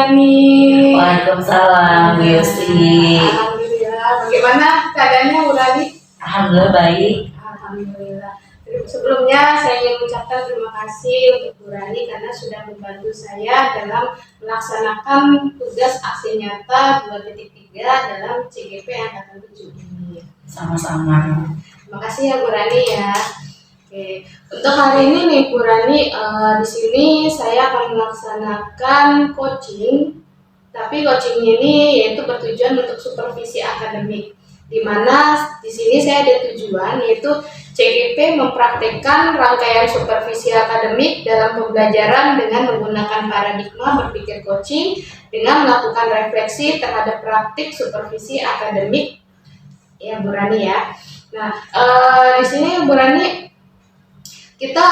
Rani. Waalaikumsalam, Bu Yosi. Alhamdulillah. Bagaimana keadaannya Bu Rani? Alhamdulillah baik. Alhamdulillah. Sebelumnya saya ingin mengucapkan terima kasih untuk Bu Rani karena sudah membantu saya dalam melaksanakan tugas aksi nyata 2.3 dalam CGP Angkatan 7 ini. Sama-sama. Terima kasih ya Bu Rani ya. Oke, untuk hari ini nih Bu Rani, di sini saya akan melaksanakan coaching, tapi coaching ini yaitu bertujuan untuk supervisi akademik, di mana di sini saya ada tujuan yaitu CGP mempraktekkan rangkaian supervisi akademik dalam pembelajaran dengan menggunakan paradigma berpikir coaching dengan melakukan refleksi terhadap praktik supervisi akademik ya Bu Rani ya. Nah, di sini Bu Rani kita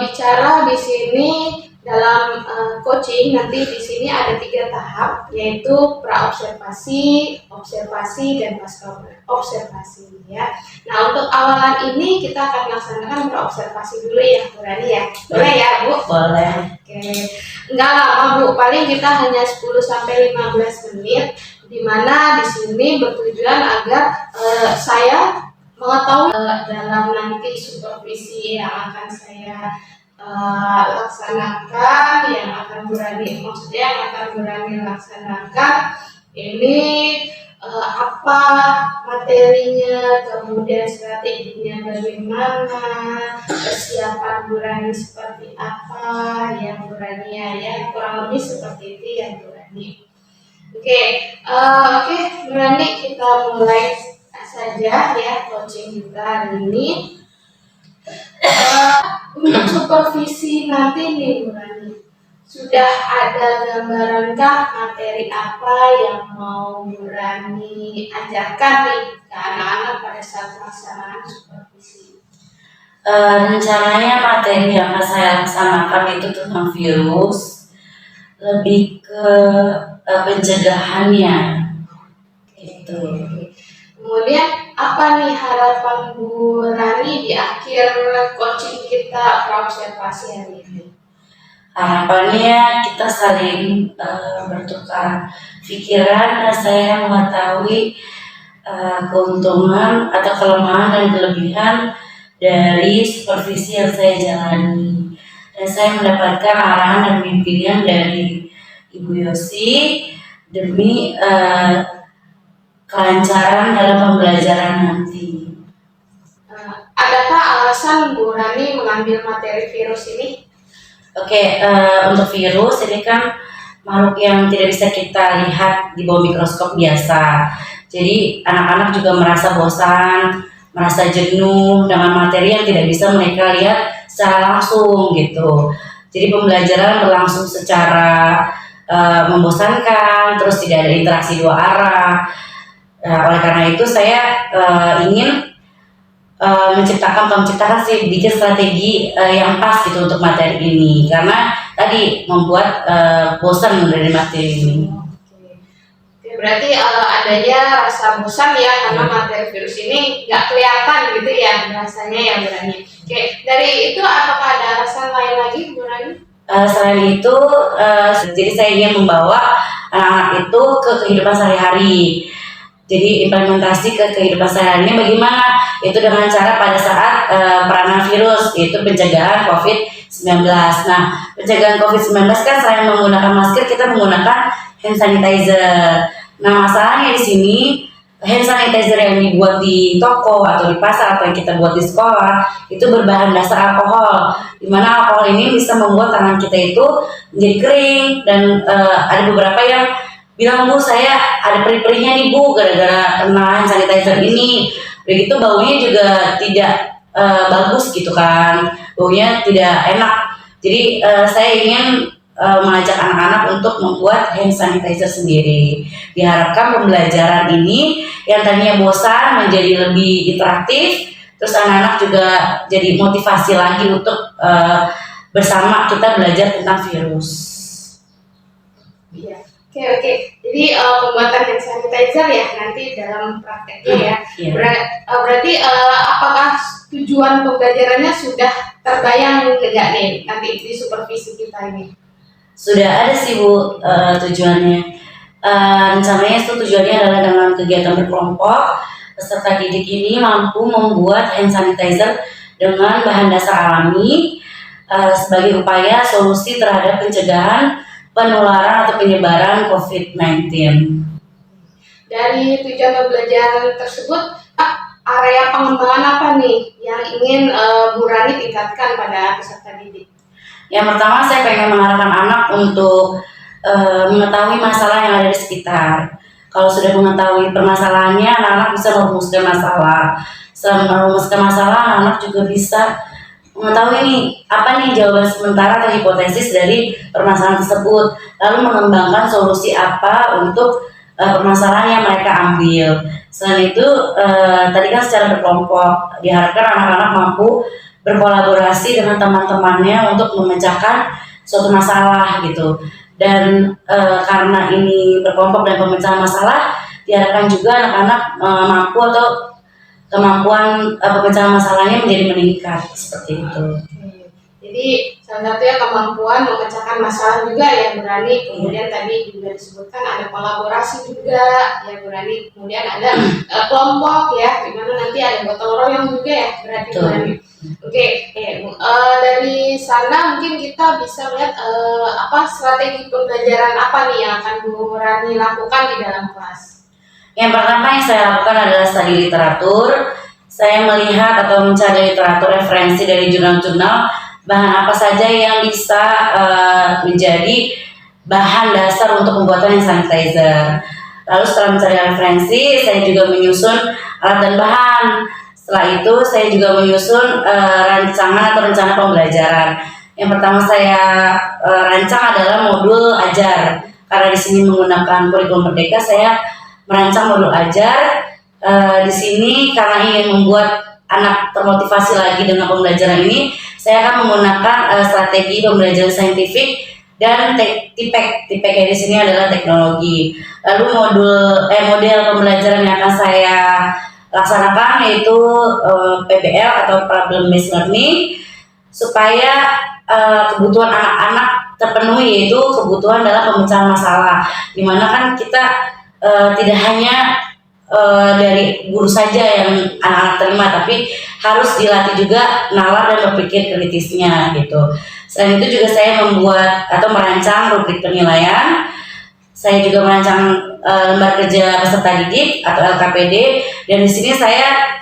bicara di sini dalam coaching nanti di sini ada 3 tahap yaitu pra-observasi, observasi dan pasca observasi ya. Nah untuk awalan ini kita akan melaksanakan pra-observasi dulu ya Bu Rani ya. Boleh ya Bu? Boleh. Oke. Enggak lama Bu, paling kita hanya 10 sampai 15 menit di mana di sini bertujuan agar saya mengetahui dalam nanti supervisi yang akan saya laksanakan, yang akan berani, maksudnya yang akan berani laksanakan ini apa materinya, kemudian strateginya bagaimana, persiapan berani seperti apa, yang berani ya kurang lebih seperti itu yang berani. Oke, berani kita mulai saja ya coaching kita hari ini. Untuk supervisi nanti nih Bu Rani, sudah ada gambaran materi apa yang mau Bu Rani ajarkan nih ke anak-anak pada saat pelaksanaan supervisi? Rencananya materi yang akan saya laksanakan itu tentang virus, lebih ke pencegahannya gitu. Kemudian apa nih harapan Bu Rani di akhir coaching kita pra-observasi hari ini? Harapannya kita saling bertukar pikiran dan saya mengetahui keuntungan atau kelemahan dan kelebihan dari supervisi yang saya jalani, dan saya mendapatkan arahan dan bimbingan dari Ibu Yosi demi kelancaran dalam pembelajaran nanti. Adakah alasan Bu Rani mengambil materi virus ini? Oke, untuk virus ini kan makhluk yang tidak bisa kita lihat di bawah mikroskop biasa. Jadi anak-anak juga merasa bosan, merasa jenuh dengan materi yang tidak bisa mereka lihat secara langsung gitu. Jadi pembelajaran berlangsung secara membosankan, terus tidak ada interaksi 2 arah. Oleh karena itu saya ingin menciptakan bikin strategi yang pas gitu untuk materi ini, karena tadi membuat bosan dari materi ini. Oke, berarti adanya rasa bosan ya karena materi virus ini nggak kelihatan gitu ya rasanya ya Bu Rani. Oke, dari itu apakah ada alasan lain lagi Bu Rani? Selain itu, jadi saya ingin membawa anak-anak itu ke kehidupan sehari-hari. Jadi implementasi ke kehidupan sehari-harinya bagaimana? Itu dengan cara pada saat peranan virus, yaitu pencegahan COVID-19. Nah, pencegahan COVID-19 kan selain menggunakan masker, kita menggunakan hand sanitizer. Nah, masalahnya di sini hand sanitizer yang dibuat di toko atau di pasar atau yang kita buat di sekolah itu berbahan dasar alkohol, di mana alkohol ini bisa membuat tangan kita itu menjadi kering, dan ada beberapa yang bilang, Bu, saya ada perih-perihnya nih Bu gara-gara kena hand sanitizer ini. Begitu baunya juga tidak bagus gitu kan, baunya tidak enak. Jadi saya ingin mengajak anak-anak untuk membuat hand sanitizer sendiri. Diharapkan pembelajaran ini yang tadinya bosan menjadi lebih interaktif, terus anak-anak juga jadi motivasi lagi untuk bersama kita belajar tentang virus. Iya. Oke. Jadi pembuatan hand sanitizer ya nanti dalam prakteknya ya. Iya. Berarti apakah tujuan pembelajarannya sudah terbayang enggak nih nanti di supervisi kita ini? Sudah ada sih Bu tujuannya. Rencananya itu tujuannya adalah dengan kegiatan berkelompok, peserta didik ini mampu membuat hand sanitizer dengan bahan dasar alami sebagai upaya solusi terhadap pencegahan penularan atau penyebaran COVID-19. Dari tujuan pembelajaran tersebut, area pengembangan apa nih yang ingin Bu Rani tingkatkan pada peserta didik? Yang pertama, saya pengen mengarahkan anak untuk mengetahui masalah yang ada di sekitar. Kalau sudah mengetahui permasalahannya, anak-anak bisa merumuskan masalah. Setelah merumuskan masalah, anak-anak juga bisa mengetahui nih apa nih jawaban sementara atau hipotesis dari permasalahan tersebut, lalu mengembangkan solusi apa untuk permasalahan yang mereka ambil. Selain itu, tadi kan secara berkelompok diharapkan anak-anak mampu berkolaborasi dengan teman-temannya untuk memecahkan suatu masalah gitu. Dan karena ini berkelompok dan pemecahan masalah, diharapkan juga anak-anak mampu atau kemampuan pemecahan masalahnya menjadi meningkat seperti itu. Jadi salah satunya kemampuan memecahkan masalah juga ya Bu Rani. Kemudian tadi juga disebutkan ada kolaborasi juga ya Bu Rani. Kemudian ada kelompok ya, dimana nanti ada gotong royong juga ya berarti Bu Rani. Oke, dari sana mungkin kita bisa melihat apa strategi pembelajaran apa nih yang akan Bu Rani lakukan di dalam kelas. Yang pertama yang saya lakukan adalah studi literatur. Saya melihat atau mencari literatur referensi dari jurnal-jurnal bahan apa saja yang bisa menjadi bahan dasar untuk pembuatan hand sanitizer. Lalu setelah mencari referensi, saya juga menyusun alat dan bahan. Setelah itu, saya juga menyusun rancangan atau rencana pembelajaran. Yang pertama saya rancang adalah modul ajar. Karena di sini menggunakan kurikulum Merdeka, saya merancang modul ajar. Di sini karena ingin membuat anak termotivasi lagi dengan pembelajaran ini, saya akan menggunakan strategi pembelajaran saintifik dan TIPEK. TIPEK di sini adalah teknologi. Lalu model pembelajaran yang akan saya laksanakan yaitu PBL atau Problem Based Learning, supaya kebutuhan anak-anak terpenuhi, yaitu kebutuhan dalam pemecahan masalah. Dimana kan kita tidak hanya dari guru saja yang anak-anak terima, tapi harus dilatih juga nalar dan berpikir kritisnya gitu. Selain itu juga saya membuat atau merancang rubrik penilaian. Saya juga merancang lembar kerja peserta didik atau LKPD, dan di sini saya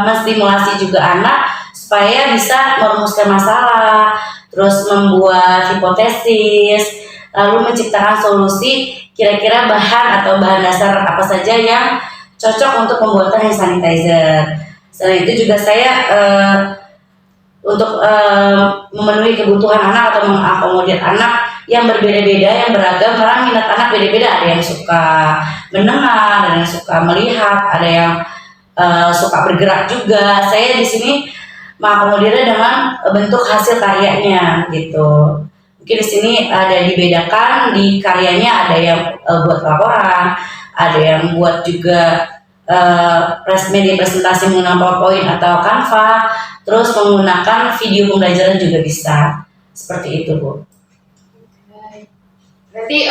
menstimulasi juga anak supaya bisa merumuskan masalah, terus membuat hipotesis, lalu menciptakan solusi kira-kira bahan atau bahan dasar apa saja yang cocok untuk pembuatan hand sanitizer. Selain itu juga saya untuk memenuhi kebutuhan anak atau mengakomodir anak yang berbeda-beda, yang beragam, karena minat anak beda-beda. Ada yang suka mendengar, ada yang suka melihat, ada yang suka bergerak juga. Saya di sini mengakomodirnya dengan bentuk hasil karyanya gitu. Mungkin di sini ada dibedakan di karyanya, ada yang buat laporan, ada yang buat juga media presentasi menggunakan PowerPoint atau Canva, terus menggunakan video pembelajaran juga bisa. Seperti itu, Bu. Berarti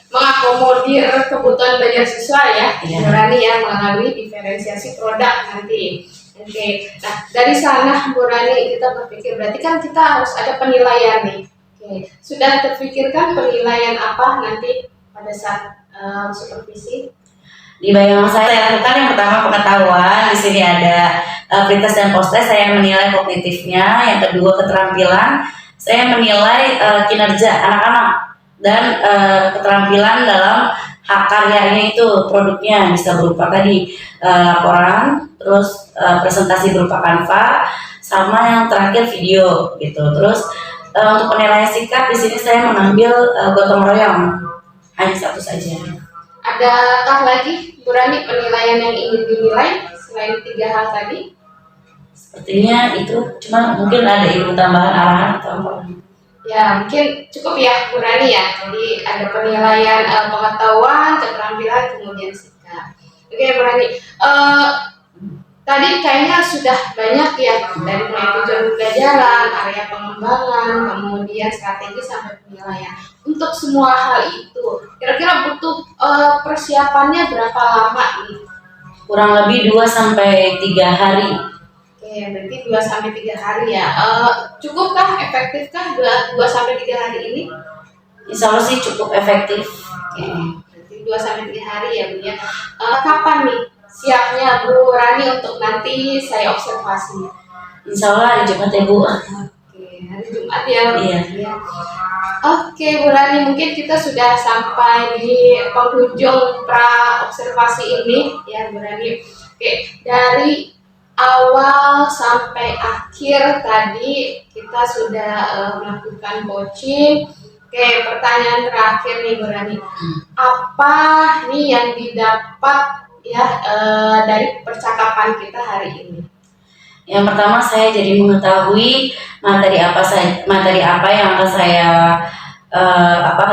mengakomodir kebutuhan belajar siswa ya, Bu Rani ya, melalui diferensiasi produk nanti. Oke, nah dari sana Bu Rani kita berpikir, berarti kan kita harus ada penilaian nih. Oke, sudah terpikirkan penilaian apa nanti pada saat supervisi? Di bayangan saya lakukan yang pertama pengetahuan. Di sini ada pretest dan post-test. Saya menilai kognitifnya. Yang kedua keterampilan. Saya menilai kinerja anak-anak dan keterampilan dalam hak karyanya, itu produknya bisa berupa tadi laporan, terus presentasi berupa Canva, sama yang terakhir video gitu. Terus untuk penilaian sikap di sini saya mengambil gotong royong, hanya satu saja. Adakah lagi Bu Rani penilaian yang ingin dinilai selain 3 hal tadi? Sepertinya itu, cuma mungkin ada ilmu tambahan arahan atau apa? Ya mungkin cukup ya Bu Rani ya. Jadi ada penilaian pengetahuan, keterampilan, kemudian sikap. Oke Bu Rani. tadi kayaknya sudah banyak ya, dari mulai tujuan pembelajaran, area pengembangan, kemudian strategi sampai penilaian. Untuk semua hal itu, kira-kira butuh persiapannya berapa lama nih? Kurang lebih 2 sampai 3 hari. Oke, berarti 2 sampai 3 hari ya. Cukupkah, efektifkah 2 sampai 3 hari ini? Insya Allah sih cukup efektif. Oke, berarti 2 sampai 3 hari ya, Bu ya. Kapan nih siapnya Bu Rani untuk nanti saya observasi? Insya Allah hari Jumat ya Bu. Oke, hari Jumat ya. Iya. Ya. Oke, Bu Rani, mungkin kita sudah sampai di penghujung pra observasi ini ya, Bu Rani. Oke, dari awal sampai akhir tadi kita sudah melakukan coaching. Oke, pertanyaan terakhir nih Bu Rani. Apa nih yang didapat ya dari percakapan kita hari ini? Yang pertama saya jadi mengetahui materi apa yang akan saya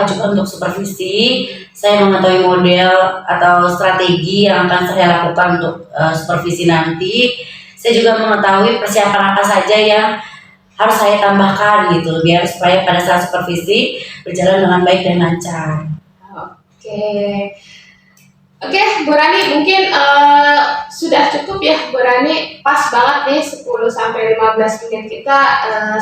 ajukan untuk supervisi. Saya mengetahui model atau strategi yang akan saya lakukan untuk supervisi nanti. Saya juga mengetahui persiapan apa saja yang harus saya tambahkan gitu, biar supaya pada saat supervisi berjalan dengan baik dan lancar. Oke, Bu Rani, mungkin sudah cukup ya Bu Rani, pas banget nih 10-15 menit kita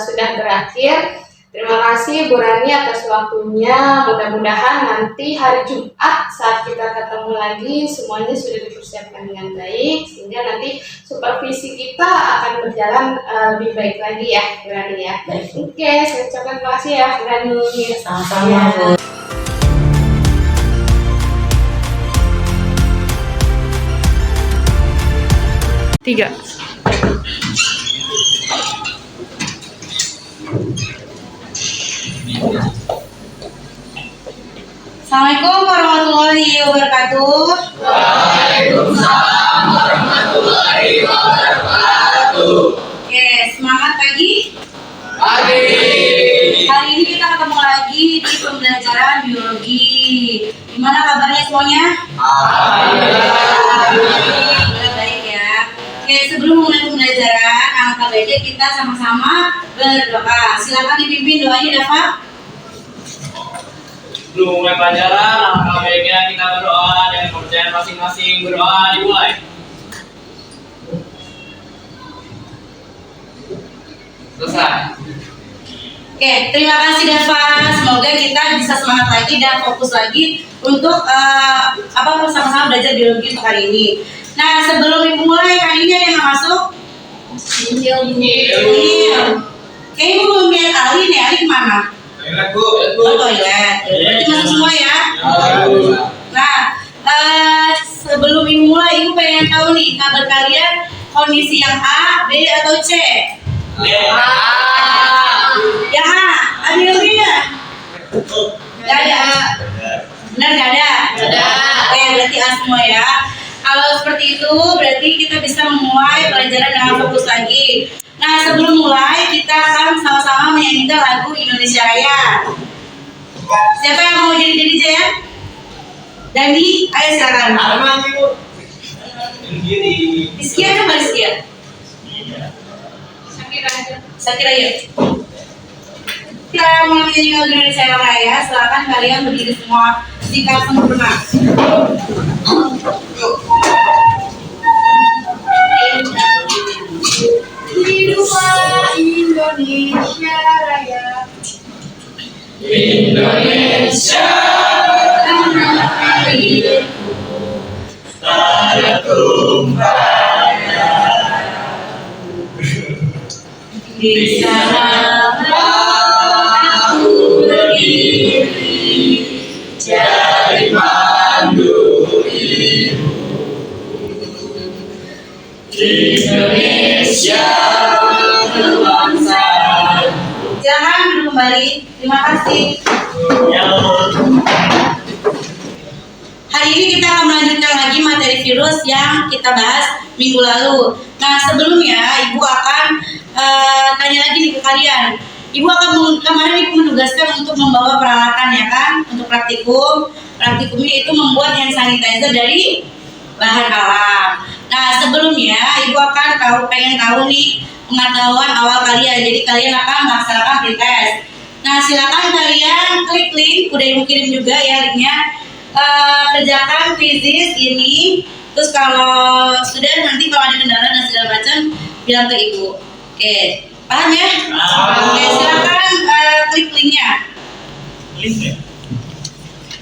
sudah berakhir. Terima kasih Bu Rani atas waktunya. Mudah-mudahan nanti hari Jumat saat kita ketemu lagi semuanya sudah dipersiapkan dengan baik, sehingga nanti supervisi kita akan berjalan lebih baik lagi ya Bu Rani ya. Baik. Oke, saya ucapkan terima kasih ya Bu Rani. Sama-sama Bu. Tiga. Assalamualaikum warahmatullahi wabarakatuh. Waalaikumsalam warahmatullahi wabarakatuh. Oke, semangat pagi. Pagi. Hari ini kita ketemu lagi di pembelajaran biologi. Gimana kabarnya semuanya? Alhamdulillah baik ya. Oke, sebelum mulai pembelajaran, alangkah baiknya kita sama-sama berdoa. Silakan dipimpin doanya, Dafa. Sebelum mulai pelajaran, alangkah baiknya kita berdoa dengan kepercayaan masing-masing. Berdoa dimulai. Selesai. Oke, terima kasih Dafa. Semoga kita bisa semangat lagi dan fokus lagi untuk bersama-sama belajar biologi untuk hari ini. Nah, sebelum mulai hari ini ada yang masuk? Kayaknya Ibu belum lihat Ali nih. Ali kemana? Toilet, Bu. Oh, toilet. Berarti masuk semua ya? Nah, sebelum Ibu mulai, Ibu pengen tahu nih kabar kalian kondisi yang A, B atau C? Yang A, ada yang B ya? Gak ada. Benar gak ada? Ada. Oke, berarti A semua ya. Kalau seperti itu, berarti kita bisa memulai pelajaran dengan fokus lagi. Nah, sebelum mulai, kita akan sama-sama menyanyikan lagu Indonesia Raya. Siapa yang mau jadi DJ ya? Dani, ayo silakan. Rizkia coba Rizkia. Sakira yuk. Kita mulai menyanyikan lagu Indonesia Raya. Silakan kalian berdiri semua sikap sempurna. Hiduplah Indonesia Raya. Indonesia Tanah air tanah tumpah di sana aku berdiri jadi mandu ibu. Indonesia berbangsa. Silakan duduk kembali. Terima kasih. Hari ini kita akan melanjutkan lagi materi virus yang kita bahas minggu lalu. Nah, sebelumnya Ibu akan tanya lagi nih ke kalian. Ibu akan kemarin Ibu menugaskan untuk membawa peralatan ya kan, untuk praktikum. Praktikumnya itu membuat hand sanitizer dari bahan alam. Nah, sebelumnya Ibu ibu akan pengen tahu nih pengetahuan awal kalian. Jadi kalian akan melaksanakan pretest. Nah, silakan kalian klik link, udah ibu kirim juga ya linknya. Kerjakan quizzes ini. Terus kalau sudah, nanti kalau ada kendala dan segala macam bilang ke ibu. Oke, paham ya? Oke, silakan klik linknya.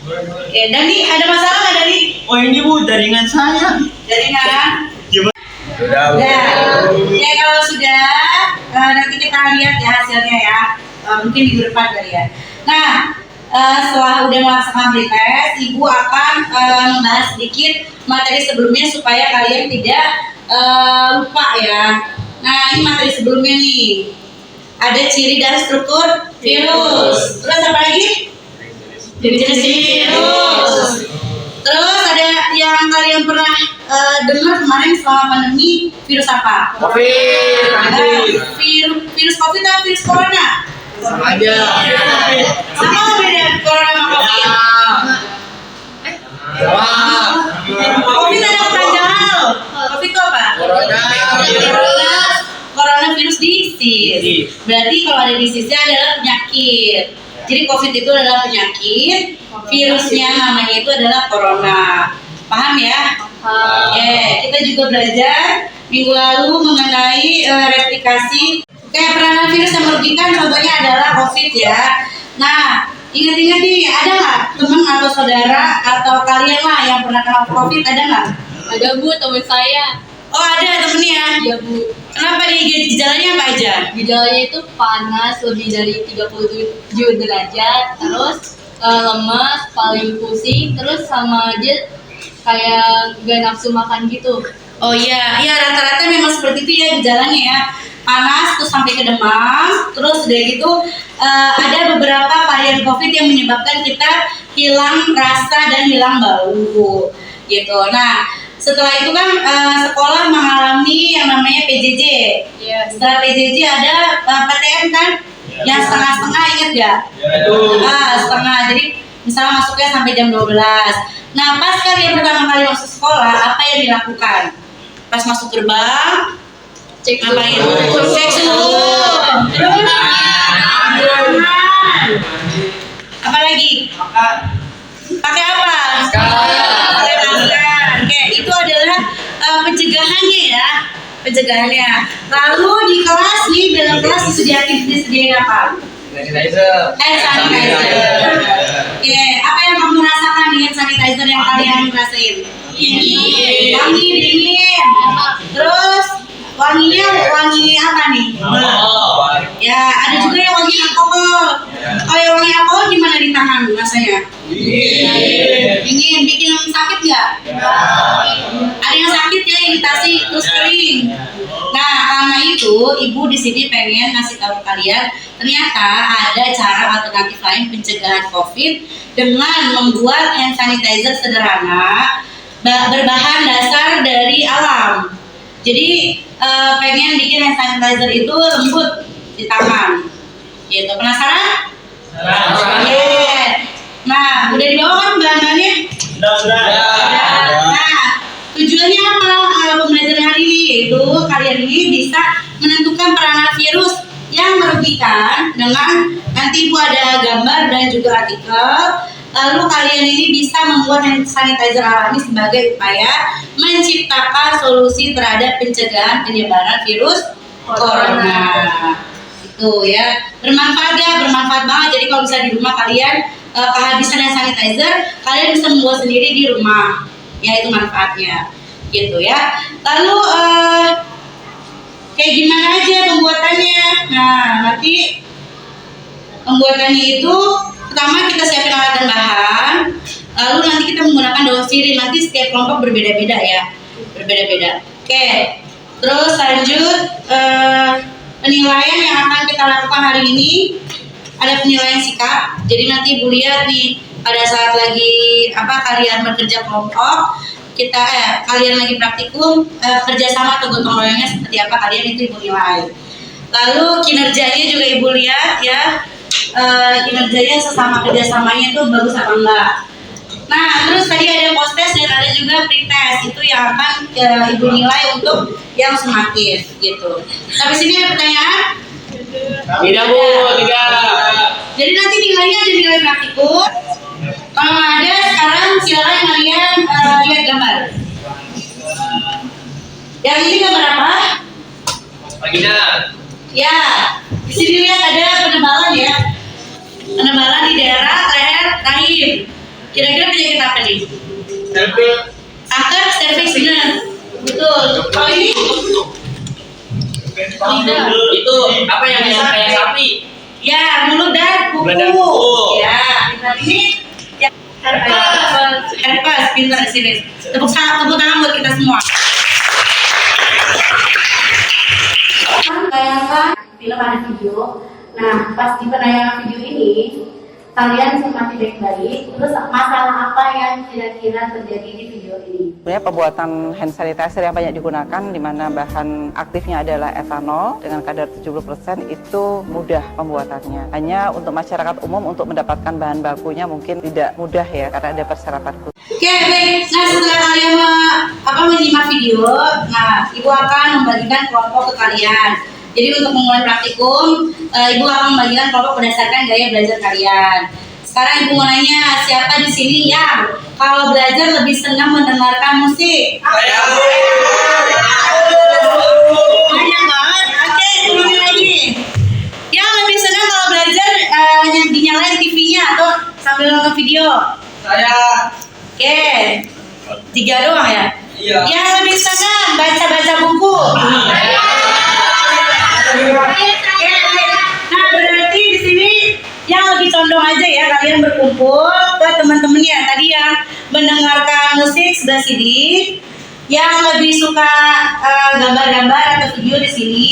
Oke, Dani, ada masalah nggak Dani? Oh ini Bu, jaringan saya. Jaringan? Udah. Oke, kalau sudah, nanti kita lihat ya hasilnya ya. Mungkin minggu depan kali ya. Nah, setelah udah melaksanakan pretest, ibu akan membahas sedikit materi sebelumnya supaya kalian tidak lupa ya. Nah, ini materi sebelumnya nih. Ada ciri dan struktur virus. Terus apa lagi? Jenis virus. Terus ada yang kalian pernah dengar kemarin selama pandemi, virus apa? Virus COVID atau virus corona? Sama aja. Sama beda corona sama COVID? COVID ada kepanjangan loh. COVID itu apa? Coronavirus disease. Berarti kalau ada disease-nya adalah penyakit. Jadi COVID itu adalah penyakit, virusnya namanya itu adalah corona. Paham ya? Oke, kita juga belajar minggu lalu mengenai replikasi. Kayak peranan virus yang merugikan contohnya adalah COVID ya. Nah, ingat-ingat nih, ada nggak teman atau saudara atau kalian lah yang pernah kena COVID, ada nggak? Ada Bu, teman saya. Oh ada temennya? Iya Bu. Kenapa nih, gejalanya apa aja? Gejalanya itu panas lebih dari 37 derajat, terus lemas, paling pusing, terus sama dia kayak gak nafsu makan gitu. Oh iya, rata-rata memang seperti itu ya gejalanya ya. Panas terus sampai ke demam, terus udah gitu ada beberapa varian COVID yang menyebabkan kita hilang rasa dan hilang bau gitu. Nah, setelah itu kan sekolah mengalami yang namanya PJJ. Iya. Setelah PJJ ada PTM kan, yang setengah-setengah, inget gak? Setengah. Jadi misalnya masuknya sampai jam 12. Nah, pas kalian pertama kali masuk sekolah, apa yang dilakukan? Pas masuk gerbang, Cek ngapain? suhu. Cek suhu. Apa lagi? Pakai apa? Pakai masker. Oke, itu adalah pencegahannya ya. Pencegahannya. Lalu di kelas nih, dalam kelas disediain apa? Hand sanitizer. Oke, apa yang kamu rasakan di hand sanitizer yang kalian rasain? Wangi dingin. Terus wanginya wangi apa nih? Ya, ada juga yang wangi alkohol. Kalau yang wangi alkohol gimana di tangan rasanya? Dingin, bikin sakit nggak? Ada yang sakit ya, iritasi, terus kering. Nah, karena itu ibu di sini pengen ngasih tahu kalian, ternyata ada cara alternatif lain pencegahan COVID dengan membuat hand sanitizer sederhana berbahan dasar dari alam. Jadi pengen bikin hand sanitizer itu lembut di tangan. Gitu, penasaran? Oke. Nah, udah dibawa kan bahan-bahannya? Sudah. Nah, tujuannya apa pembelajaran hari ini? Yaitu kalian ini bisa menentukan peranan virus yang merugikan dengan nanti ibu ada gambar dan juga artikel. Lalu kalian ini bisa membuat hand sanitizer alami sebagai upaya menciptakan solusi terhadap pencegahan penyebaran virus corona. Itu ya, bermanfaat banget. Jadi kalau bisa di rumah kalian kehabisan hand sanitizer, kalian bisa membuat sendiri di rumah. Ya, itu manfaatnya. Gitu ya. Lalu kayak gimana aja pembuatannya? Nah, nanti pembuatannya itu pertama kita siapin alat dan bahan, lalu nanti kita menggunakan daun sirih. Nanti setiap kelompok berbeda-beda ya, berbeda-beda. Oke, terus lanjut penilaian yang akan kita lakukan hari ini. Ada penilaian sikap. Jadi nanti ibu lihat nih pada saat lagi kalian bekerja kelompok, kalian lagi praktikum kerjasama atau gotong royongnya seperti apa, kalian itu ibu nilai. Lalu kinerjanya juga ibu lihat ya, kinerjanya sesama kerjasamanya itu bagus apa enggak. Nah, terus tadi ada post test dan ada juga pretest. Itu yang akan ibu nilai untuk yang semakin gitu. Sampai sini ada pertanyaan? Tidak Bu, tidak. Jadi nanti nilainya ada nilai praktikum. Kalau nggak ada, sekarang silakan kalian lihat gambar. Yang ini gambar apa? Vagina. Ya, di sini lihat ada penebalan ya. Penebalan di daerah leher rahim. Kira-kira penyakit apa nih? Selfie. Kanker serviks benar. Betul. Kalau ini? Tidak. Itu apa yang kayak sapi? Ya, mulut dan kuku. Mulut dan kuku. Ya, pintar ini. Ya, herpes, pintar di sini. Tepuk tangan buat kita semua. Bayangkan film ada video. Nah, pas di penayangan video ini, kalian cermati baik-baik. Terus masalah apa yang kira-kira terjadi di video ini? Sebenarnya pembuatan hand sanitizer yang banyak digunakan di mana bahan aktifnya adalah etanol dengan kadar 70% itu mudah pembuatannya. Hanya untuk masyarakat umum untuk mendapatkan bahan bakunya mungkin tidak mudah ya karena ada persyaratan khusus. Oke, baik. Nah, setelah kalian menyimak video, nah ibu akan membagikan kelompok ke kalian. Jadi untuk memulai praktikum, ibu akan membagikan kelompok berdasarkan gaya belajar kalian. Sekarang ibu mau nanya, siapa di sini yang kalau belajar lebih senang mendengarkan musik? Banyak banget. Oke, ulangi lagi. Yang lebih senang kalau belajar dinyalain TV-nya atau sambil nonton video? Saya. Oke, 3 doang ya? Iya. Yang lebih senang baca-baca buku? Nah, berarti di sini yang lebih condong aja ya kalian berkumpul ke teman-temannya tadi yang mendengarkan musik sebelah sini, yang lebih suka gambar-gambar atau video di sini,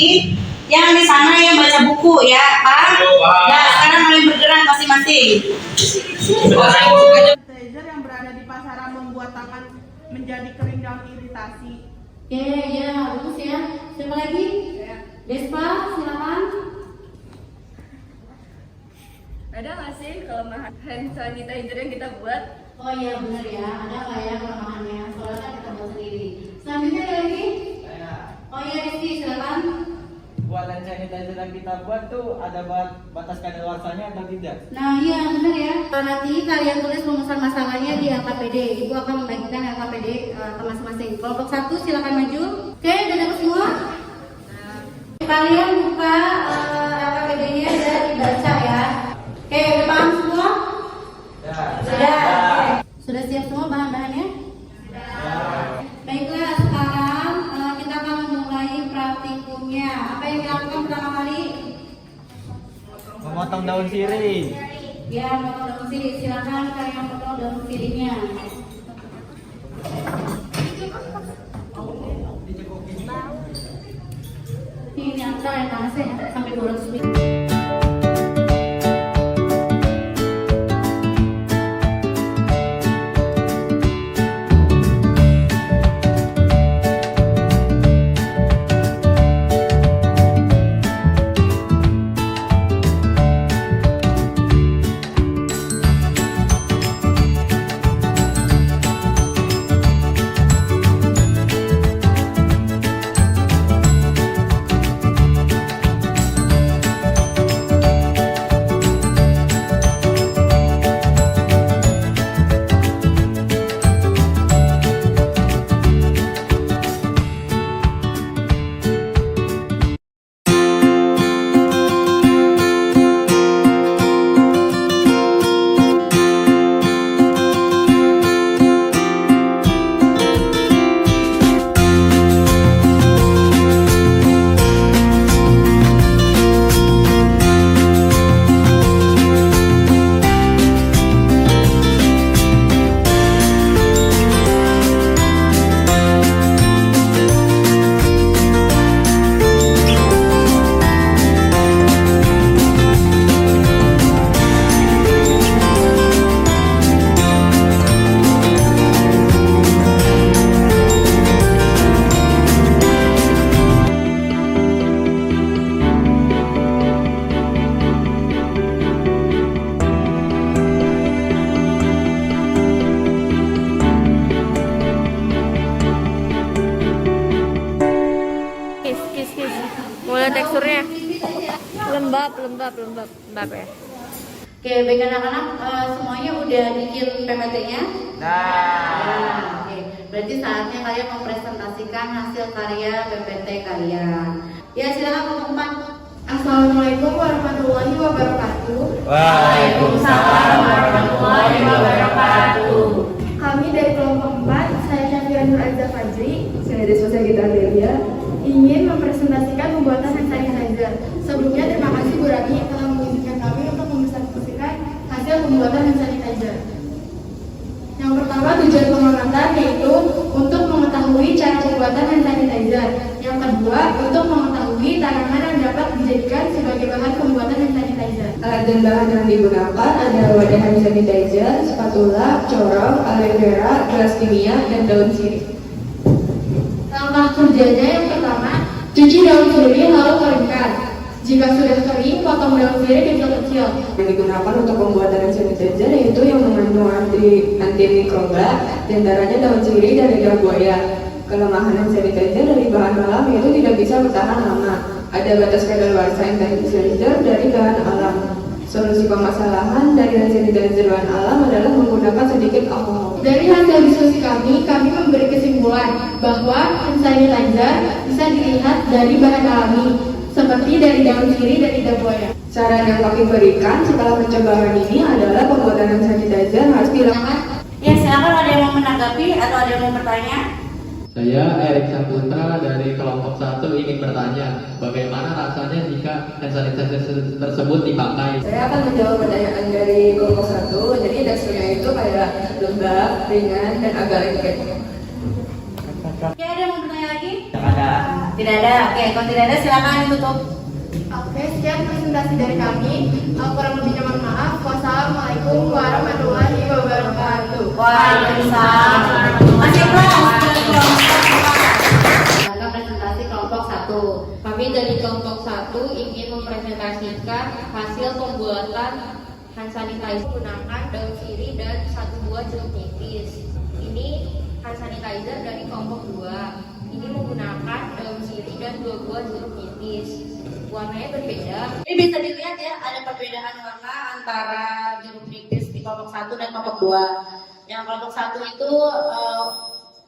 yang di sana yang baca buku ya, Pak. Nah, sekarang kalian bergerak masing-masing. Sanitizer yang berada di pasaran membuat tangan menjadi kering dan iritasi. Oke, ya, bagus ya. Siapa lagi? Despa, silakan. Ada nggak sih kelemahan hand sanitizer yang kita buat? Oh iya benar ya, ada nggak ya kelemahannya? Soalnya kan kita buat sendiri. Selanjutnya ada lagi? Oh iya Rizky, silakan. Buat hand sanitizer yang kita buat tuh ada batas kadaluarsanya atau tidak? Nah iya benar ya. Nanti kalian tulis rumusan masalahnya di LKPD. Ibu akan membagikan LKPD ke masing-masing. Kelompok 1 silakan maju. Oke, udah dapat semua? Kalian buka LKPD-nya dan dibaca ya. Oke, udah paham semua? Sudah. Sudah siap semua bahan-bahannya? Baiklah, sekarang kita akan memulai praktikumnya. Apa yang dilakukan pertama kali? Memotong daun sirih. Ya, potong daun sirih. Silakan kalian potong daun sirihnya. Ini antara yang panasnya sampai 200 ml. Gimana teksturnya? Lembab ya. Oke, baik anak-anak, semuanya udah bikin PPT-nya? Nah, oke. Berarti saatnya kalian mempresentasikan hasil karya PPT kalian. Ya, silakan kelompok 4. Assalamualaikum warahmatullahi wabarakatuh. Waalaikumsalam warahmatullahi wabarakatuh. Kami dari kelompok 4, saya Syafira Nur Azza Fajri, saya Deswa Gita Delia, ingin mempresentasikan pembuatan hand sanitizer. Sebelumnya terima kasih Bu Rani telah mengizinkan kami untuk mempresentasikan hasil pembuatan hand sanitizer. Yang pertama, tujuan pengamatan yaitu untuk mengetahui cara pembuatan hand sanitizer. Yang kedua, untuk mengetahui tanaman yang dapat dijadikan sebagai bahan pembuatan hand sanitizer. Alat dan bahan yang digunakan adalah wadah hand sanitizer, spatula, corong, aloe vera, gelas kimia, dan daun sirih. Langkah kerjanya yang pertama, cuci daun sirih lalu keringkan. Jika sudah kering, potong daun sirih kecil-kecil. Yang digunakan untuk pembuatan hand sanitizer yaitu yang mengandung antimikroba, diantaranya daun sirih dan lidah buaya. Kelemahan hand sanitizer dari bahan alam yaitu tidak bisa bertahan lama. Ada batas kadaluarsa hand sanitizer dari bahan alam. Solusi permasalahan dari hand sanitizer bahan alam adalah menggunakan sedikit alkohol. Dari hasil diskusi kami memberi kesimpulan bahwa hand sanitizer bisa dilihat dari bahan alami, seperti dari daun sirih dan lidah buaya. Saran yang kami berikan setelah pencobaan ini adalah pembuatan hand sanitizer harus dilakukan. Ya, silakan, ada yang mau menanggapi atau ada yang mau bertanya? Saya Erik Saputra dari kelompok 1 ingin bertanya, bagaimana rasanya jika hand sanitizer tersebut dipakai? Saya akan menjawab pertanyaan dari kelompok 1. Jadi teksturnya itu kayak lembab, ringan, dan agak lengket. Oke, ada yang mau bertanya lagi? Tidak ada. Oke, kalau tidak ada silakan ditutup. Oke, sekian presentasi dari kami. Kurang lebihnya mohon maaf. Wassalamualaikum warahmatullahi wabarakatuh. Waalaikumsalam. Masih presentasi kelompok 1. Kami dari kelompok 1 ingin mempresentasikan hasil pembuatan hand sanitizer menggunakan daun sirih dan 1 buah jeruk nipis. Ini hand sanitizer dari kelompok 2. Ini menggunakan daun sirih dan 2 buah jeruk nipis. Warnanya berbeda. Ini bisa dilihat ya, ada perbedaan warna antara jeruk nipis di kelompok 1 dan kelompok 2. Yang kelompok 1 itu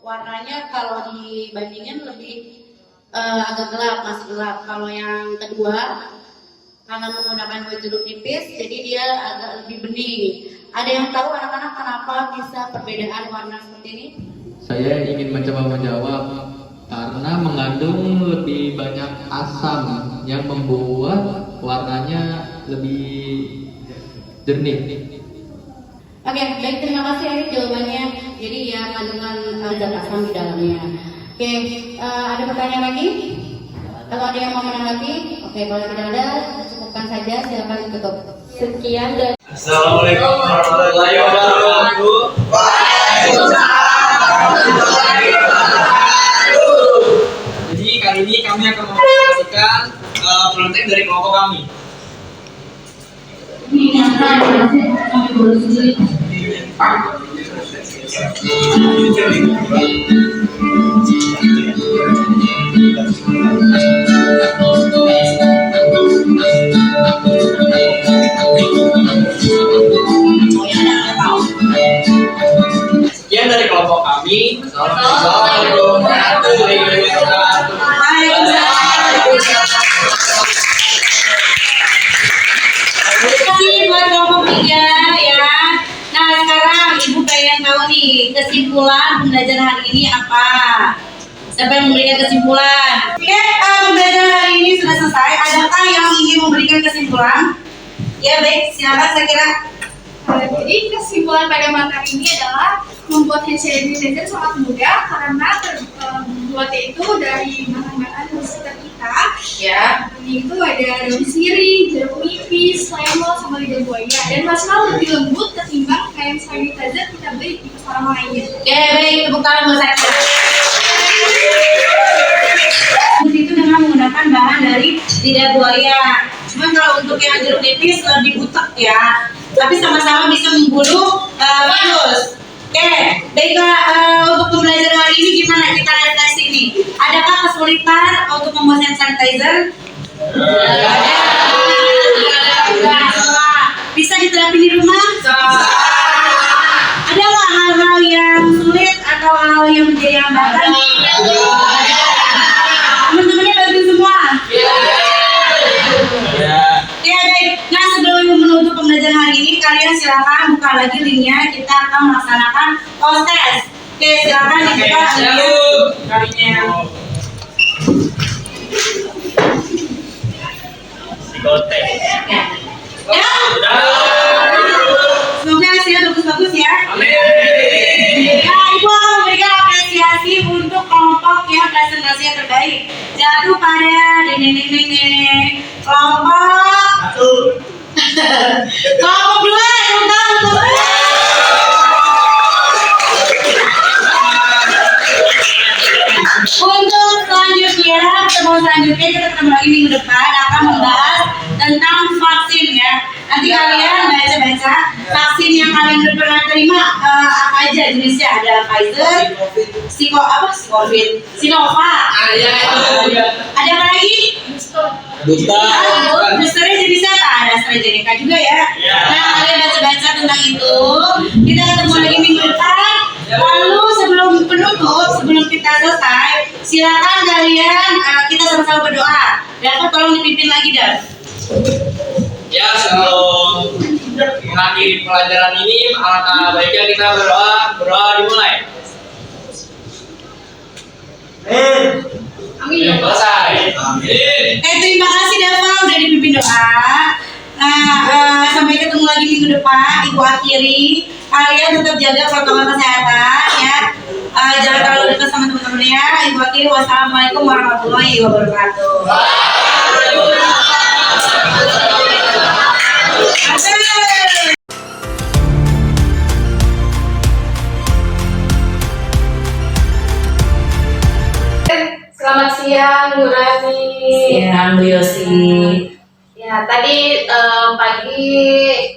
warnanya kalau dibandingin lebih agak gelap, masih gelap. Kalau yang kedua, karena menggunakan buah jeruk nipis, jadi dia agak lebih bening. Ada yang tahu anak-anak kenapa bisa perbedaan warna seperti ini? Saya ingin mencoba menjawab, karena mengandung lebih banyak asam yang membuat warnanya lebih jernih. Oke, baik, terima kasih Erik jawabannya. Jadi ya kandungan zat asam di dalamnya. Oke, ada pertanyaan lagi? Kalau ada yang mau menanggapi? Oke, kalau tidak ada, cukupkan saja, silakan ditutup. Sekian dari Assalamualaikum warahmatullahi wabarakatuh. Jadi kali ini kami akan mempresentasikan prototipe dari kelompok kami. Sekian dari kelompok kami. Assalamualaikum warahmatullahi wabarakatuh. Terima kasih buat kelompok 3 ya. Nah, sekarang Ibu pengen tahu nih kesimpulan pembelajaran hari ini apa? Siapa yang memberikan kesimpulan? Oke, pembelajaran hari ini sudah selesai. Adakah yang ingin memberikan kesimpulan? Ya baik, silakan saya kira. Jadi kesimpulan pada materi ini adalah membuat hand sanitizer sangat mudah karena terbuatnya itu dari bahan-bahan di sekitar kita. Ya. Ini itu ada daun sirih, jeruk nipis, lemon, sama lidah buaya, dan rasanya lebih lembut ketimbang hand sanitizer kita beli di pasaran lainnya. Oke, baik, tepuk tangan buat saya. Itu dengan menggunakan bahan dari lidah buaya. Cuman kalau untuk yang jeruk nipis lebih butek ya. Tapi sama-sama bisa membunuh virus. Oke, baiklah, untuk pembelajaran hari ini gimana kita refleksi nih? Adakah kesulitan untuk membuat hand sanitizer? Bisa diterapin di rumah? Ada nggak hal-hal yang sulit atau hal yang menjadi hambatan? Teman-temannya bantu semua? Ya baik. Nah sebelum menutup pembelajaran hari ini, kalian silakan buka lagi linknya. Kita akan melaksanakan tes. Oke, silakan dibuka linknya. Ya. Semoga hasilnya bagus-bagus ya. Nah, Ibu akan memberikan apresiasi untuk kelompok yang presentasinya terbaik. Jatuh pada kelompok 1. Kelompok 2, untuk selanjutnya, pertemuan selanjutnya kita ketemu lagi minggu depan akan membahas tentang vaksin ya. Nanti kalian baca-baca vaksin yang kalian udah pernah terima apa aja jenisnya. Ada Pfizer, Sinovac. Ada apa lagi? Boosternya jenisnya apa? Ada AstraZeneca juga ya. Nah kalian baca-baca tentang itu. Kita ketemu lagi minggu depan. Lalu sebelum kita selesai, silakan kalian kita sama-sama berdoa. Dapat tolong dipimpin lagi Dan. Ya, sebelum mengakhiri pelajaran ini, alangkah baiknya kita berdoa dimulai. Amin. Selesai. Amin. Terima kasih Dava udah dipimpin doa. Nah, sampai ketemu lagi minggu depan. Ibu akhiri, kalian tetap jaga protokol kesehatan ya. Jangan terlalu dekat sama teman-temannya. Ibu akhiri, wassalamualaikum warahmatullahi wabarakatuh. Selamat siang, Bu Rani. Siang, Bu Yosi. Ya, tadi pagi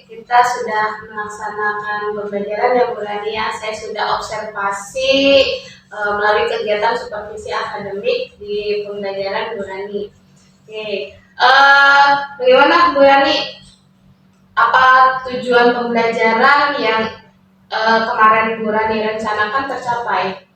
kita sudah melaksanakan pembelajaran ya Bu Rani ya. Saya sudah observasi melalui kegiatan supervisi akademik di pembelajaran Bu Rani. Oke, bagaimana Bu Rani? Apa tujuan pembelajaran yang kemarin Bu Rani rencanakan tercapai?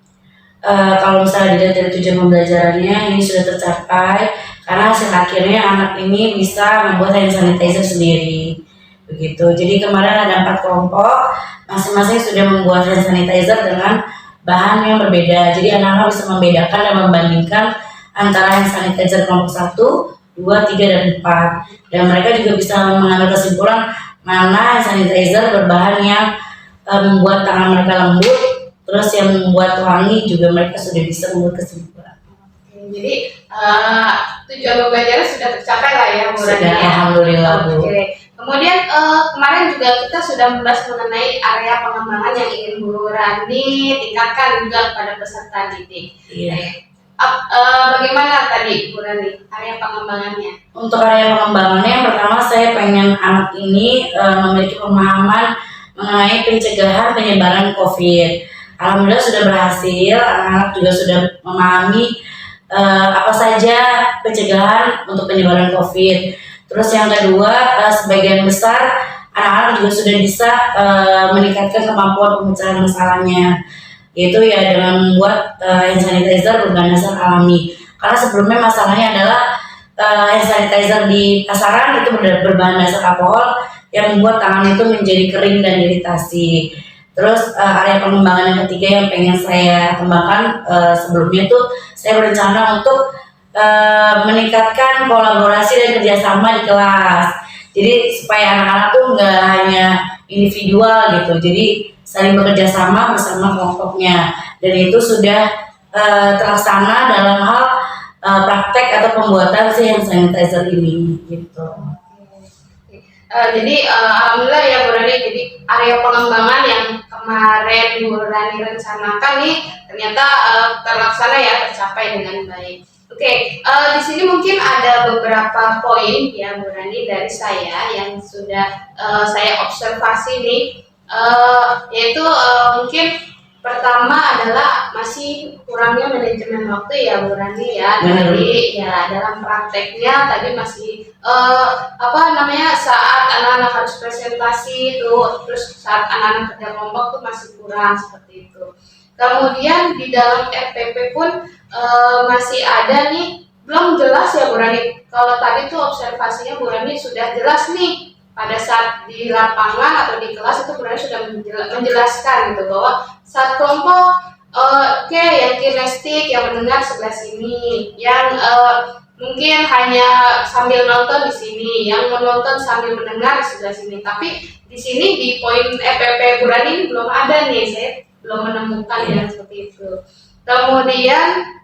Kalau misalnya dilihat dari tujuan pembelajarannya ini sudah tercapai karena hasil akhirnya anak ini bisa membuat hand sanitizer sendiri begitu. Jadi kemarin ada 4 kelompok, masing-masing sudah membuat hand sanitizer dengan bahan yang berbeda. Jadi anak-anak bisa membedakan dan membandingkan antara hand sanitizer kelompok 1, 2, 3, dan 4. Dan mereka juga bisa mengambil kesimpulan mana hand sanitizer berbahan yang membuat tangan mereka lembut, terus yang membuat wangi juga mereka sudah bisa membuat kesimpulan. Jadi tujuan pembelajaran sudah tercapai lah ya Bu Rani. Sudah, alhamdulillah Bu. Oke. Kemudian kemarin juga kita sudah membahas mengenai area pengembangan yang ingin Bu Rani tingkatkan juga pada peserta didik. Iya. Bagaimana tadi Bu Rani area pengembangannya? Untuk area pengembangannya yang pertama saya pengen anak ini memiliki pemahaman mengenai pencegahan penyebaran COVID. Alhamdulillah sudah berhasil, anak-anak juga sudah memahami apa saja pencegahan untuk penyebaran COVID. Terus yang kedua, sebagian besar anak-anak juga sudah bisa meningkatkan kemampuan pemecahan masalahnya, yaitu ya dengan membuat hand sanitizer berbahan dasar alami. Karena sebelumnya masalahnya adalah hand sanitizer di pasaran itu berbahan dasar alkohol yang membuat tangan itu menjadi kering dan iritasi. Terus area pengembangan yang ketiga yang pengen saya kembangkan sebelumnya tuh saya berencana untuk meningkatkan kolaborasi dan kerjasama di kelas. Jadi supaya anak-anak tuh nggak hanya individual gitu, jadi saling bekerja sama bersama kelompoknya. Dan itu sudah terlaksana dalam hal praktek atau pembuatan si hand sanitizer ini gitu. Jadi alhamdulillah ya Bu Rani, jadi area pengembangan yang kemarin Bu Rani rencanakan nih ternyata terlaksana ya, tercapai dengan baik. Oke, di sini mungkin ada beberapa poin ya Bu Rani dari saya yang sudah saya observasi nih, yaitu mungkin Pertama adalah masih kurangnya manajemen waktu ya Bu Rani ya. Benar. Jadi ya dalam prakteknya tadi masih saat anak-anak harus presentasi itu, terus saat anak-anak kerja kelompok tuh masih kurang seperti itu. Kemudian di dalam RPP pun masih ada nih belum jelas ya Bu Rani. Kalau tadi tuh observasinya Bu Rani sudah jelas nih. Pada saat di lapangan atau di kelas itu Bu Rani sudah menjelaskan gitu bahwa saat kelompok yang kinestik, yang mendengar sebelah sini, yang mungkin hanya sambil nonton di sini, yang menonton sambil mendengar di sebelah sini. Tapi di sini di poin EPP Bu Rani belum ada nih, saya belum menemukan yang seperti itu. Kemudian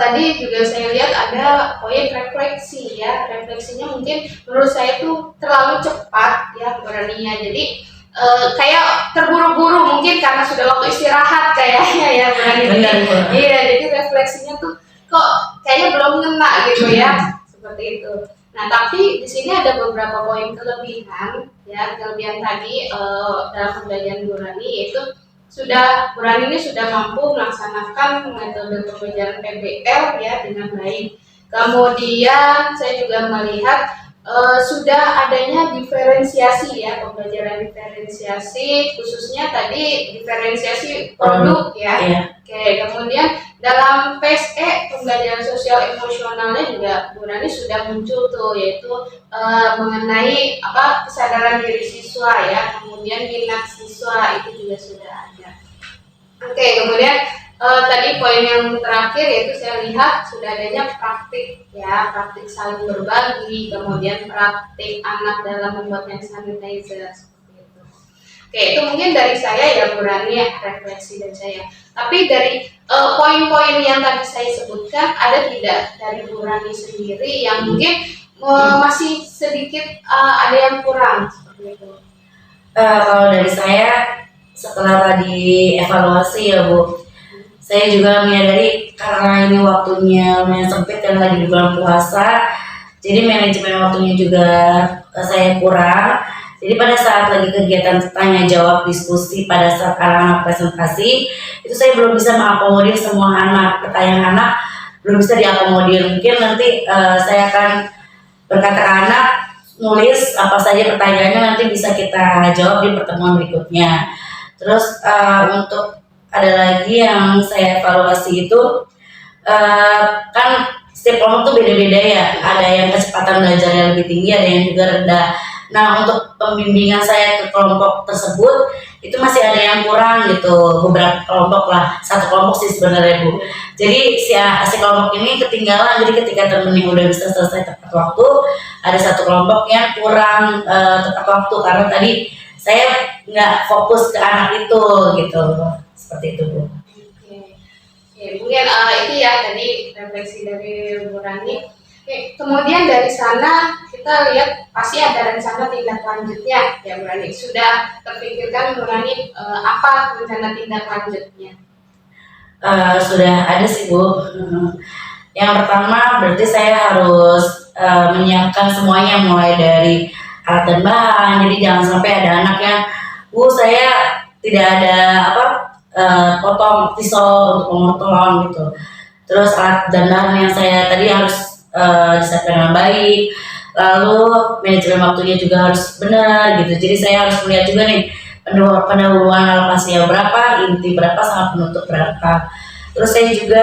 tadi juga saya lihat ada poin refleksi ya. Refleksinya mungkin menurut saya tuh terlalu cepat ya Bu Rani-nya. Jadi kayak terburu-buru mungkin karena sudah waktu istirahat kayaknya ya Bu Rani. Iya, jadi refleksinya tuh kok kayaknya belum ngena gitu ya. Seperti itu. Nah, tapi di sini ada beberapa poin kelebihan ya. Kelebihan tadi dalam pembelajaran Bu Rani yaitu Bu Rani ini sudah mampu melaksanakan metode pembelajaran PBL ya dengan baik. Kemudian saya juga melihat sudah adanya diferensiasi ya, pembelajaran diferensiasi khususnya tadi diferensiasi produk ya. Oke, kemudian dalam PSE pembelajaran sosial emosionalnya juga Bu Rani sudah muncul tuh, yaitu mengenai kesadaran diri siswa ya, kemudian minat siswa itu juga sudah ada. Oke, kemudian tadi poin yang terakhir yaitu saya lihat sudah adanya praktik ya, praktik saling berbagi, kemudian praktik anak dalam membuat hand sanitizer seperti itu. Oke, itu mungkin dari saya ya Bu Rani, refleksi dari saya. Tapi dari poin-poin yang tadi saya sebutkan, ada tidak dari Bu Rani sendiri yang mungkin masih sedikit ada yang kurang seperti itu? Kalau dari saya setelah tadi evaluasi ya Bu, saya juga menyadari karena ini waktunya lumayan sempit dan lagi di bulan puasa, jadi manajemen waktunya juga saya kurang. Jadi pada saat lagi kegiatan tanya jawab diskusi pada saat anak-anak presentasi, itu saya belum bisa mengakomodir semua anak, pertanyaan anak belum bisa diakomodir. Mungkin nanti saya akan berkata ke anak, nulis apa saja pertanyaannya, nanti bisa kita jawab di pertemuan berikutnya. Terus untuk ada lagi yang saya evaluasi itu kan setiap kelompok tuh beda-beda ya. Ada yang kecepatan belajarnya lebih tinggi, ada yang juga rendah. Nah, untuk pembimbingan saya ke kelompok tersebut itu masih ada yang kurang gitu, beberapa kelompok lah, satu kelompok sih sebenarnya Bu. Jadi si kelompok ini ketinggalan, jadi ketika temennya udah bisa selesai tepat waktu, ada satu kelompok yang kurang tepat waktu karena tadi saya nggak fokus ke anak itu gitu, seperti itu Bu. Oke, mungkin itu ya tadi refleksi dari Bu Rani. Oke, kemudian dari sana kita lihat pasti ada rencana tindak lanjutnya ya Bu Rani. Sudah terpikirkan Bu Rani apa rencana tindak lanjutnya? Sudah ada sih Bu. Yang pertama berarti saya harus menyiapkan semuanya mulai dari alat dan bahan. Jadi jangan sampai ada anak yang Bu saya tidak ada potong pisau untuk memotong gitu. Terus alat dan bahan yang saya tadi harus disiapkan dengan baik, lalu manajemen waktunya juga harus benar gitu. Jadi saya harus melihat juga nih pendahuluan alokasinya berapa, inti berapa, sama penutup berapa. Terus saya juga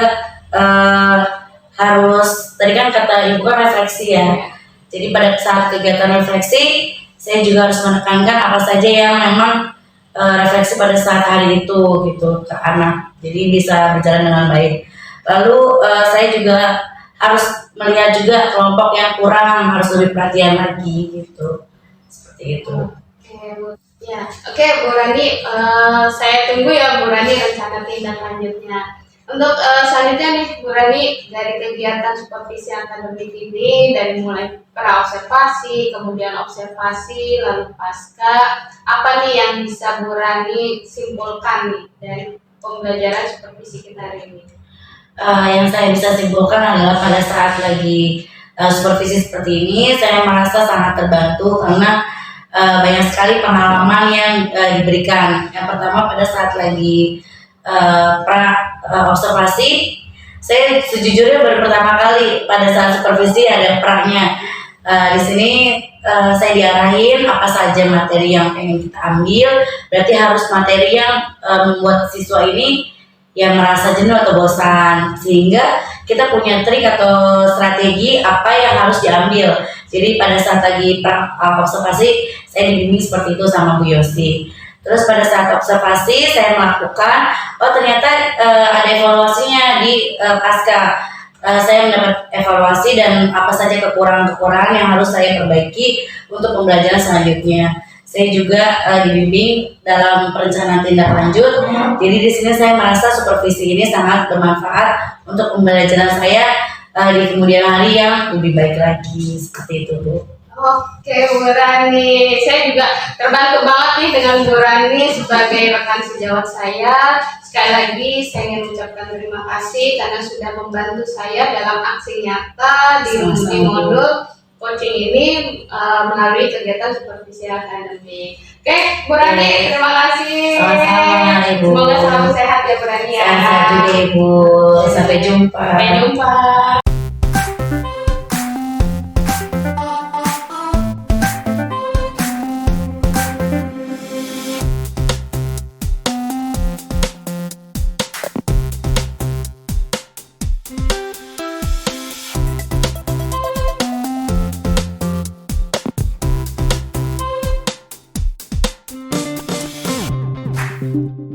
harus, tadi kan kata Ibu kan refleksi ya. Jadi pada saat kegiatan refleksi, saya juga harus menekankan apa saja yang memang refleksi pada saat hari itu gitu ke anak. Jadi bisa berjalan dengan baik. Lalu saya juga harus melihat juga kelompok yang kurang, harus lebih perhatian lagi gitu, seperti itu. Oke Bu Rani, saya tunggu ya Bu Rani rencana tindak lanjutnya. Untuk selanjutnya nih Bu Rani, dari kegiatan supervisi akademik ini, dari mulai pra-observasi, kemudian observasi, lalu pasca, apa nih yang bisa Bu Rani simpulkan nih dari pembelajaran supervisi kita hari ini? Yang saya bisa simpulkan adalah pada saat lagi supervisi seperti ini, saya merasa sangat terbantu karena banyak sekali pengalaman yang diberikan. Yang pertama pada saat lagi observasi, saya sejujurnya baru pertama kali pada saat supervisi ada praknya. Di sini saya diarahin apa saja materi yang pengen kita ambil. Berarti harus materi yang membuat siswa ini yang merasa jenuh atau bosan, sehingga kita punya trik atau strategi apa yang harus diambil. Jadi pada saat lagi observasi saya dibimbing seperti itu sama Bu Yosi. Terus pada saat observasi saya melakukan, oh ternyata ada evaluasinya di pasca. Saya mendapat evaluasi dan apa saja kekurangan-kekurangan yang harus saya perbaiki untuk pembelajaran selanjutnya. Saya juga dibimbing dalam perencanaan tindak lanjut. Jadi di sini saya merasa supervisi ini sangat bermanfaat untuk pembelajaran saya di kemudian hari yang lebih baik lagi, seperti itu, Bu. Oke, Bu Rani, saya juga terbantu banget nih dengan Bu Rani sebagai rekan sejawat saya. Sekali lagi saya ingin mengucapkan terima kasih karena sudah membantu saya dalam aksi nyata di modul coaching ini melalui kegiatan supervisi akademik. Oke, Bu Rani, terima kasih. Sama-sama, Ibu. Semoga selalu sehat ya, Bu Rani ya. Sehat juga, Ibu. Sampai jumpa. Sampai jumpa. Thank you.